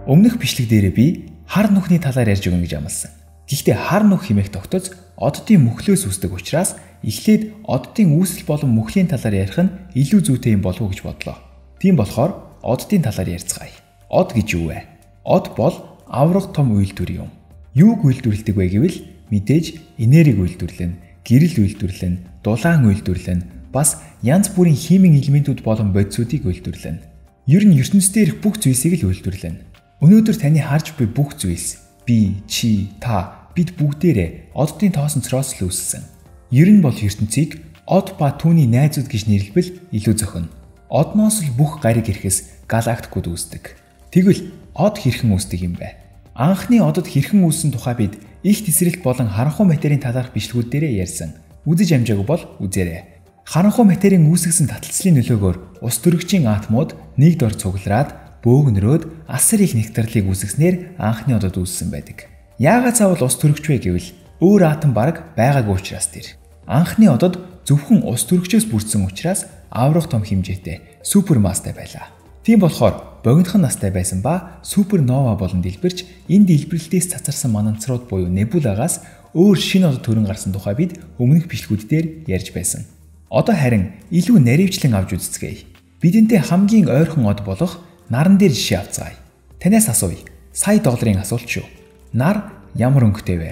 Өмнөх бичлэг дээр би хар нүхний талаар ярьж өгнө гэж амласан. Гэхдээ хар нүх хэмээх тогтоц оддын мөхлөөс үүсдэг учраас эхлээд оддын үүсэл болон мөхлийн талаар ярих нь илүү зүйтэй юм болов уу гэж бодлоо. Тийм болохоор оддын талаар ярьцгаая. Од гэж юу вэ? Од бол авраг том үйлдвэр юм. Юуг үйлдвэрлэдэг вэ гэвэл мэдээж энерги үйлдвэрлэн, гэрэл үйлдвэрлэн, дулаан үйлдвэрлэн, бас янз бүрийн химийн элементүүд болон бодисуудыг үйлдвэрлэн. Ер нь ертөнцийн бүх зүйлсийг л үйлдвэрлэн. Өнөөдөр таны харж буй бүх зүйлс би, чи, та бид бүгдээрээ оддын тоосонцроос л үүссэн. Ер нь бол ертөнцийг од ба түүний найзууд гэж нэрлэвэл илүү зохино. Одноос л бүх гариг ирэхээс галактикууд үүсдэг. Тэгвэл од хэрхэн үүсдэг юм бэ? Анхны одод хэрхэн үүссэн тухай бид их тесрэлт болон харанхуй материйн талаарх бичлэгүүдээрээ ярьсан. Үзэж амжаагүй бол үзээрэй. Харанхуй материйн үүсгэсэн таталцлын нөлөөгөөр ус төрөгчийн атомууд нэг дор цуглараад бөөгнөрөөд асар их нектарлыг үүсгэснээр анхны одод үүссэн байдаг. Яагаад заавал ус төрөгч вэ гэвэл өөр атом бараг байгаагүй учраас тэр. Анхны одод зөвхөн ус төрөгчөөс бүрдсэн учраас аврах том хэмжээтэй супермасстай байлаа. Тийм болохоор богинохон настай байсан ба супернова болон дэлбэрч энэ дэлбэрэлтээс цацарсан мананцрууд буюу небулагаас өөр шинэ одод төрөн гарсан тухай бид өмнөх бичлэгүүд дээр ярьж байсан. Одоо харин илүү наривчлан авч үзцгээе. Бидэнтэй хамгийн ойрхон од болох наран дээр жишээ авцгаая. Танаас асууя. Сая долларын асуулт шүү. Нар ямар өнгөтэй вэ?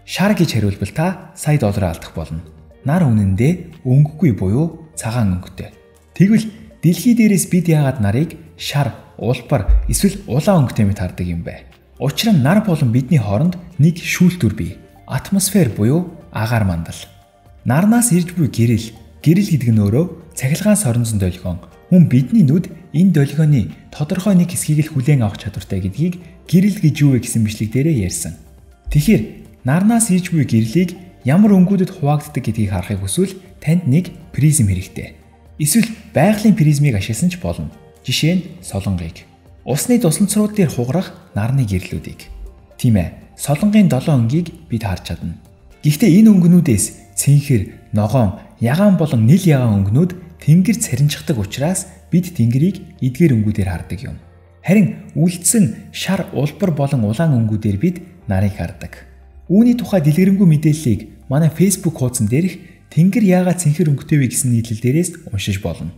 Шар гэж хариулбал та сая доллараа алдах болно. Нар үнэндээ өнгөгүй буюу цагаан өнгөтэй. Тэгвэл дэлхий дээрээс бид яагаад нарыг шар, улбар эсвэл улаан өнгөтэй мэт хардаг юм бэ? Учир нь нар болон бидний хооронд нэг шүүлтүр бий. Атмосфер буюу агаар мандал. Нарнаас ирж буй гэрэл гэдэг нь өөрөө цахилгаан соронзон долгион. Хүн бидний нүд энэ долгионы тодорхой нэг хэсгийг л хүлээн авах чадвартай гэдгийг гэрэл гэж юу вэ гэсэн бичлэг дээрээ ярьсан. Тэгэхээр нарнаас ирж буй гэрлийг ямар өнгүүдэд хуваагддаг гэдгийг харахыг хүсвэл танд нэг призм хэрэгтэй. Эсвэл байгалийн призмийг ашигласан ч болно. Жишээ нь солонгыг. Усны тусламцрууд дээр хугарах нарны гэрлүүдийг. Тийм ээ. Солонгийн 7 өнгийг бид харж чадна. Гэхдээ энэ өнгөнүүдээс цэнхэр, ногоон, ягаан болон нил ягаан өнгөнүүд тэнгэр царинждаг учраас бид тэнгэрийг эдгээр өнгүүдээр хардаг юм. Харин үлдсэн шар, улбар болон улаан өнгүүдээр бид нарыг хардаг. Үүний тухай дэлгэрэнгүй мэдээллийг манай Facebook хуудсан дээрх тэнгэр яагаад цэнхэр өнгөтэй вэ гэсэн нийтлэл дээрээс уншиж болно.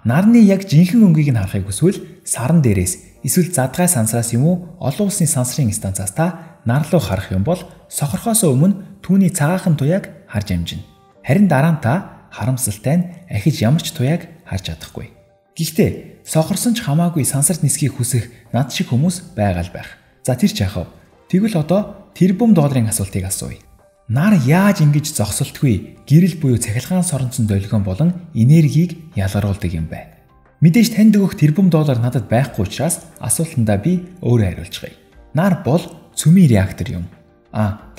Нарны яг жинхэнэ өнгийг нь харахыг хүсвэл саран дээрээс эсвэл задгай сансраас юм уу олон улсын сансрын станцаас та нар руу харах юм бол сохорхоос өмнө түүний цагаахан туяаг харж амжина. Харин дараа нь та харамсалтай нь ахиж ямар ч туяаг харж чадахгүй. Гэхдээ сохорсон ч хамаагүй сансарт нисхийг хүсэх над шиг хүмүүс байгаа л байх. За тэр ч яахав. Тэгвэл одоо тэрбум долларын асуултыг асууя. Нар яаж ингэж зогсолтгүй гэрэл буюу цахилгаан соронзон долгион болон энергийг ялгаруулдаг юм бэ? Мэдээж танд өгөх тэрбум доллар надад байхгүй учраас асуултандаа би өөрөө хариулчихъя. Нар бол цөмийн реактор юм.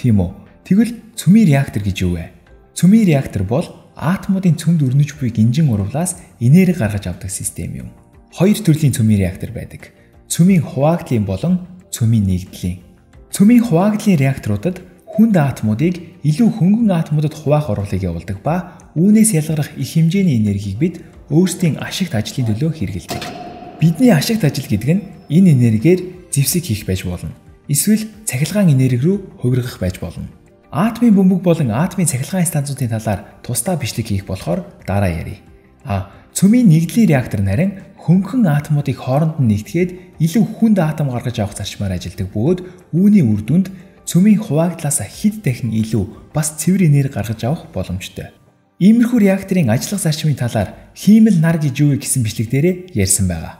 Тийм үү. Тэгвэл цөмийн реактор гэж юу вэ? Цөмийн реактор бол атомуудын цөмд өрнөж буй гинжин урвалаас энерги гаргаж авдаг систем юм. Хоёр төрлийн цөмийн реактор байдаг. Цөмийн хуваагдлын болон цөмийн нэгдлийн. Цөмийн хуваагдлын реакторуудад хүнд атомуудыг илүү хөнгөн атомуудад хуваах урвалыг явуулдаг ба үүнээс ялгарах их хэмжээний энергийг бид өөрсдийн ашигт ажлын төлөө хэрэглэдэг. Бидний ашигт ажил гэдэг нь энэ энергиээр зэвсэг хийх байж болно. Эсвэл цахилгаан энерги рүү хувиргах байж болно. Атомын бөмбөг болон атомын цахилгаан станцуудын талаар тусдаа бичлэг хийх болохоор дараа ярив. Цөмийн нэгдлийн реактор нь харин хөнгөн атомуудыг хооронд нь нэгтгэхэд илүү хүнд атом гаргаж авах зарчмаар ажилладаг бөгөөд үүний үр дүнд цөмийн хуваагдлаас хэд дахин илүү бас цэвэр энерги гаргаж авах боломжтой. Иймэрхүү реакторын ажиллах зарчмын талаар хиймэл нар гэж юу вэ гэсэн бичлэг дээрээ ярьсан байгаа.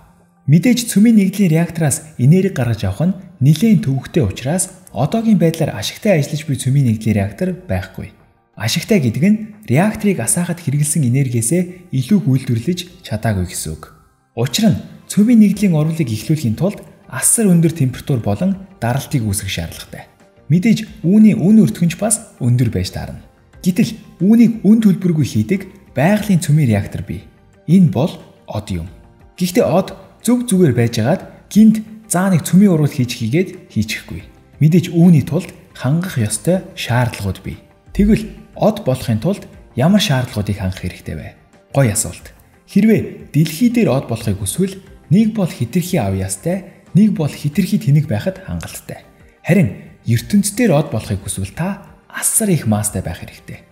Мэдээж цөмийн нэгдлийн реактораас энерги гаргаж авах нь нэлээд төвөгтэй учраас одоогийн байдлаар ашигтай ажиллаж буй цөмийн нэгдлийн реактор байхгүй. Ашигтай гэдэг нь реакторыг асаахад хэрэглэсэн энергиээсээ илүү үйлдвэрлэж чадаагүй гэсэн үг. Учир нь цөмийн нэгдлийн орлыг эхлүүлэхийн тулд асар өндөр температур болон даралтыг үүсгэх шаардлагатай. Мэдээж үүний үн өртгөнч бас өндөр байж таарна. Гэтэл үүнийг үн төлбөргүй хийдэг байгалийн цөмийн реактор бий. Энэ бол од юм. Гэхдээ од зөв зүгээр байжгаад гинт нэг цөмийн урвал хийгээд хийчихгүй. Мэдээж үүний тулд хангах ёстой шаардлагууд бий. Тэгвэл од болохын тулд ямар шаардлагуудыг хангах хэрэгтэй вэ? Гоё асуулт. Хэрвээ дэлхий дээр од болохыг хүсвэл нэг бол хэтэрхий авьяастай, нэг бол хитрхи тэнэг байхад хангалттай. Харин ертөнцийн од болохыг хүсвэл та асар их маастай байх хэрэгтэй.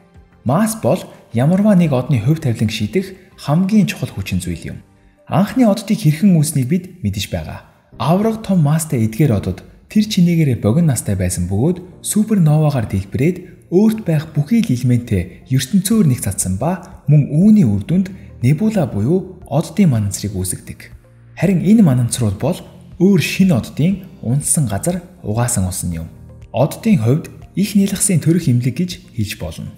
Мас бол ямарваа нэг одны хувь тавиланг шийдэх хамгийн чухал хүчин зүйл юм. Анхны оддыг хэрхэн үүснийг бид мэдэж байгаа. Авраг том маастай эдгээр одод тэр чинээгээр богино настай байсан бөгөөд суперновагаар дэлбэрээд өөрт байх бүхий л элементээ ертөнцөөр нэг цацсан ба мөн үүний үр дүнд небула буюу оддын мананцрыг үүсгэдэг. Харин энэ мананцрууд бол өөр шинэ оддын унтсан газар угаасан усан юм. Оддын хувьд их нялхсын төрөх имлэг гэж хэлж болно.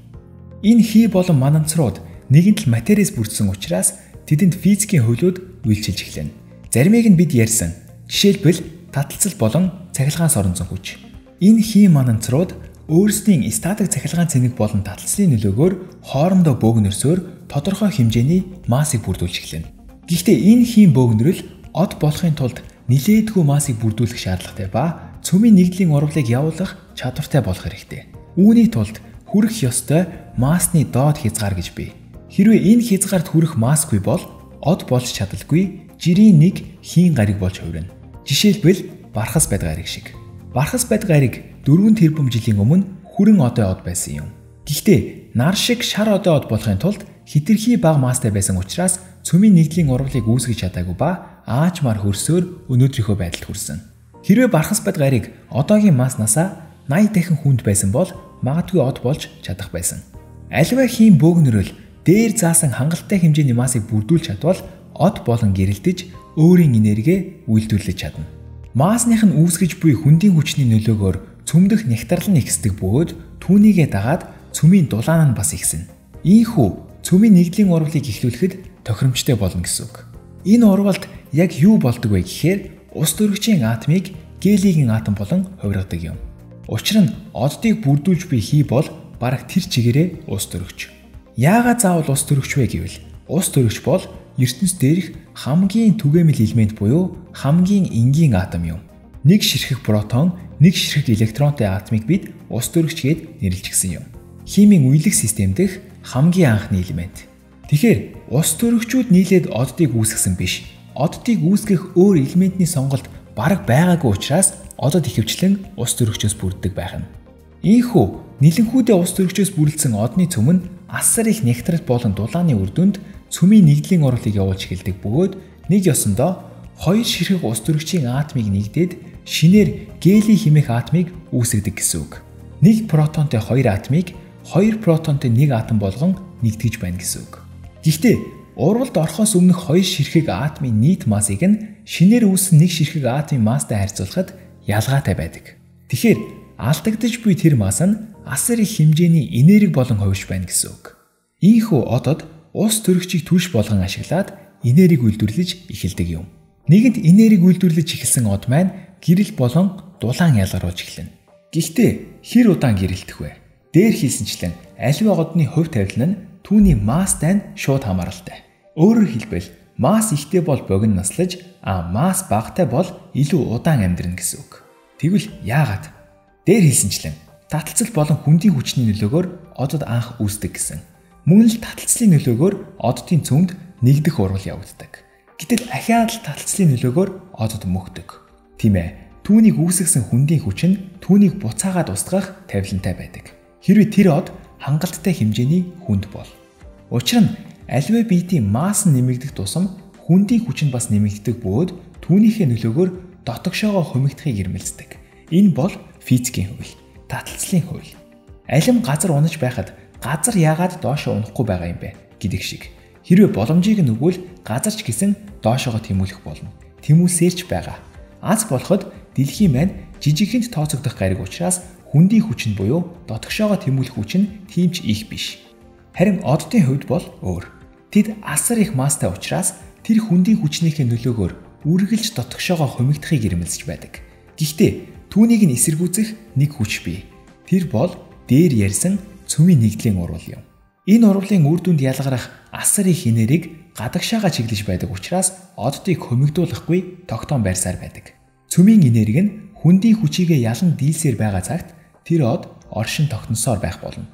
Энэ хий болон мананцрууд нэгэнт л материас бүрдсэн учраас тэдэнд физикийн хөвлөд үйлчилж эхлэнэ. Заримыг нь бид ярьсан. Жишээлбэл таталцал болон цахилгаан соронзон хүч. Энэ хий мананцрууд өөрсдийн статик цахилгаан цэнэг болон таталцлын нөлөөгөөр хоорондоо бөөгнөрсөөр тодорхой хэмжээний массыг бүрдүүлж эхлэнэ. Гэхдээ энэ хий бөөгнөрөл од болохын тулд нилээдгүй массыг бүрдүүлэх шаардлагатай ба цөмийн нэгдлийн урвалыг явуулах чадвартай болох хэрэгтэй. Үүний тулд хүрэх ёстой массны доод хязгаар гэж бий. Хэрвээ энэ хязгаарт хүрэх массгүй бол од болж чадалгүй жирийн нэг хийн гариг болж хувирна. Жишээлбэл Бархас байд гариг шиг. Бархас байд гариг 4 тэрбум жилийн өмнө хүрэн одой од байсан юм. Гэхдээ нар шиг шар одой од болохын тулд хитрхи бага масстай байсан учраас цөмийн нэгдлийн урвалыг үүсгэж чадаагүй ба аачмаар хөрсөөр өнөөдрийнхөө байдалд хүрсэн. Хэрвээ Бархас байд гариг одоогийн масснасаа 80 дахин хүнд байсан бол магадгүй од болж чадах байсан. Аливаа хийм бөөгнөрөл дээр заасан хангалттай хэмжээний массыг бүрдүүлж чадвал од болон гэрэлтэж өөрийн энерги үйлдвэрлэж чадна. Маасных нь үүсгэж буй хүндийн хүчний нөлөөгөөр цөмдөх нягтрал нь ихсдэг бөгөөд түүнийгээ дагаад цөмийн дулаан нь бас ихснэ. Ийхүү цөмийн нэгдлийн урвалыг эхлүүлэхэд тохиромжтой болно гэсэн үг. Энэ урвалд яг юу болдог вэ гэхээр ус төрөгчийн атомыг гелигийн атом болон хувиргадаг юм. Учир нь оддыг бүрдүүлж буй хий бол бараг тэр чигээрээ ус төрөгч. Яагаад заавал ус төрөгч вэ гэвэл ус төрөгч бол ертөнц дээрх хамгийн түгээмэл элемент буюу хамгийн энгийн атом юм. Нэг ширхэг протон, нэг ширхэг электронтой атомыг бид ус төрөгч гээд нэрлэжсэн юм. Химийн үейлэх систем дэх хамгийн анхны элемент. Тэгэхээр ус төрөгчүүд нийлээд оддыг үүсгэсэн биш. Оддыг үүсгэх өөр элементний сонголт бараг байгаагүй учраас одод ихэвчлэн ус төрөгчөөс бүрддэг байх юм. Ийхүү нэлэнхүүдээ ус төрөгчөөс бүрдсэн одны цөм нь асар их нягтрал болон дулааны үр дүнд цөмийн нэгдлийн урвалыг явуулж эхэлдэг бөгөөд нэг ёсондоо хоёр ширхэг ус төрөгчийн атомыг нэгдээд шинээр гели хэмээх атомыг үүсгэдэг гэсэн үг. Нэг протонтой хоёр атомыг хоёр протонтой нэг атом болгон нэгтгэж байна гэсэн үг. Гэхдээ урвалд орохоос өмнөх хоёр ширхэг атомын нийт массыг нь шинээр үүссэн нэг ширхэг атомын масстай харьцуулахад ялгаатай байдаг. Тэгэхээр алдагдаж буй тэр масс нь асар их хэмжээний энерги болон хувирч байна гэсэн үг. Ийхүү одод ус төрөгчийг түлш болгон ашиглаад энерги үйлдвэрлэж эхэлдэг юм. Нэгэнт энерги үйлдвэрлэж эхэлсэн од маань гэрэл болон дулаан ялгаруулж эхэлнэ. Гэхдээ хэр удаан гэрэлтэх вэ? Дээр хэлсэнчлэн аливаа одны хувь тавилан нь түүний масстай нь шууд хамааралтай. Өөрөөр хэлбэл масс ихтэй бол богино наслаж, масс багатай бол илүү удаан амьдрна гэсэн үг. Тэгвэл яагаад? Дээр хэлсэнчлэн таталцал болон хүндийн хүчний нөлөөгөөр одод анх үүсдэг гэсэн. Мөн л таталцлын нөлөөгөөр оддын цөмд нэгдэх урвал явагддаг. Гэтэл ахиад л таталцлын нөлөөгөөр одод мөхдөг. Тийм ээ. Түүнийг үүсгэсэн хүндийн хүч нь түүнийг буцаагаад устгах тавилантай байдаг. Хэрвээ тэр од хангалттай хэмжээний хүнд бол. Учир нь аливаа биетийн масс нь нэмэгдэх тусам хүндийн хүч нь бас нэмэгддэг бөгөөд түүнийхээ нөлөөгөөр дотогшоогоо хумигдахыг ирмэлцдэг. Энэ бол физикийн хууль, таталцлын хууль. Алим газар унаж байхад газар яагаад доошоо унахгүй байгаа юм бэ гэдэг шиг. Хэрвээ боломжийг нь өгвөл газар ч гэсэн доошоогоо тэмүүлэх болно. Тэмүүлсээрч байгаа. Аз болоход дэлхийн маань жижигхэнд тооцогдох гариг учраас хүндийн хүч нь буюу дотогшоогоо тэмүүлэх хүч нь тийм ч их биш. Харин оддын хувьд бол өөр. Тэд асар их масстай учраас тэр хүндийн хүчнийхээ нөлөөгөөр үргэлж дотогшоогоо хумигдахыг ирмэлцэж байдаг. Гэхдээ түүнийг нь эсэргүүцэх нэг хүч бий. Тэр бол дээр ярьсан цөмийн нэгдлийн урвал юм. Энэ урвалын үр дүнд ялгарах асар их энергийг гадагшаага чиглэж байдаг учраас оддыг хумигдуулахгүй тогтоон байрсаар байдаг. Цөмийн энерги нь хүндийн хүчийгээ ялан дийлсээр байгаа цагт тэр од оршин тогтносоор байх болно.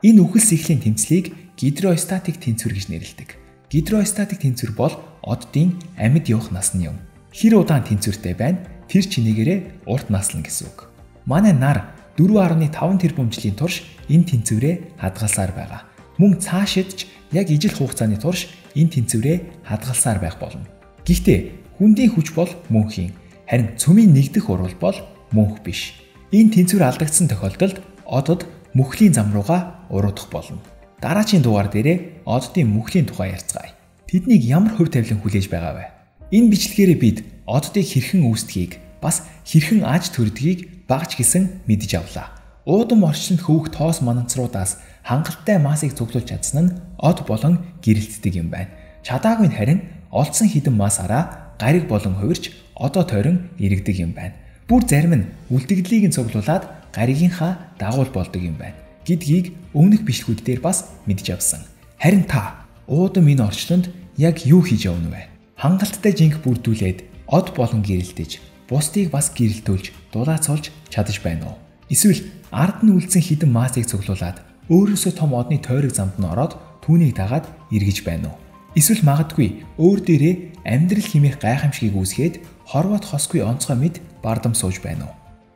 Энэ үхэл сэхлийн тэнцлийг гидростатик тэнцвэр гэж нэрлэдэг. Гидростатик тэнцвэр бол оддын амьд явах нас нь юм. хэр удаан тэнцвэртэй байна, тэр чинээгээрээ урт наслана гэсэн үг. Манай нар 4.5 тэрбум жилийн турш энэ тэнцвэрээ хадгалсаар байгаа. Мөн цаашид ч яг ижил хугацааны турш энэ тэнцвэрээ хадгалсаар байх болно. Гэхдээ хүндийн хүч бол мөнхийн, харин цөмийн нэгдэх урвал бол мөнх биш. Энэ тэнцвэр алдагдсан тохиолдолд одод мөхлийн зам руугаа уруудах болно. Дараагийн дугаар дээрээ оддын мөхлийн тухай ярилцгаая. Тэднийг ямар хувь тавилан хүлээж байгаа вэ? Энэ бичлэгээрээ бид оддыг хэрхэн үүсдэхийг, бас хэрхэн аж төрдгийг багж гисэн мэдэж авлаа. Уудам орчинд хөвөх тоос мананцруудаас хангалттай массыг цуглуулж чадсан нь од болон гэрэлтдэг юм байна. Чадаагүй нь харин олдсон хідэн массаараа гариг болон хувирч одоо тойрон иргэдэг юм байна. Бүр зарим нь үлдэгдлийг нь цуглуулад гаригийнхаа дагуул болдог юм байна гэдгийг өмнөх бичлэгүүд дээр бас мэдж авсан. Харин та уудам энэ орчлонд яг юу хийж явна вэ? Хангалттай жинг бүрдүүлээд од болон гэрэлтэж, бусдыг бас гэрэлтүүлж, дулаацуулж чадаж байна уу? Эсвэл ард нь үлдсэн хідэн массыг цуглуулад өөрөөсөө том одны тойрог замд нь ороод түүнийг дагаад эргэж байна уу? Эсвэл магадгүй өөр дээрээ амьдрал хэмээх гайхамшигыг үүсгээд хорвоод хосгүй онцгой мэд бардам сууж байна уу?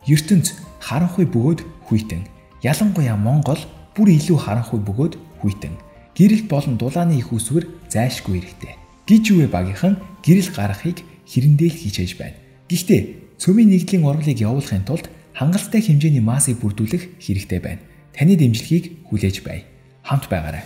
ертөнц харанхуй бөгөөд хүйтэн, ялангуяа Монгол бүр илүү харанхуй бөгөөд хүйтэн. Гэрэл болон дулааны их үсвэр зайлшгүй хэрэгтэй. Гэж юу вэ багийнхан гэрэл гаргахыг хэрэндээ л хийж байна. Гэхдээ цөмийн нэгдлийн урвалыг явуулахын тулд хангалттай хэмжээний массыг бүрдүүлэх хэрэгтэй байна. Таны дэмжлэгийг хүлээж бай. Хамт байгаарай.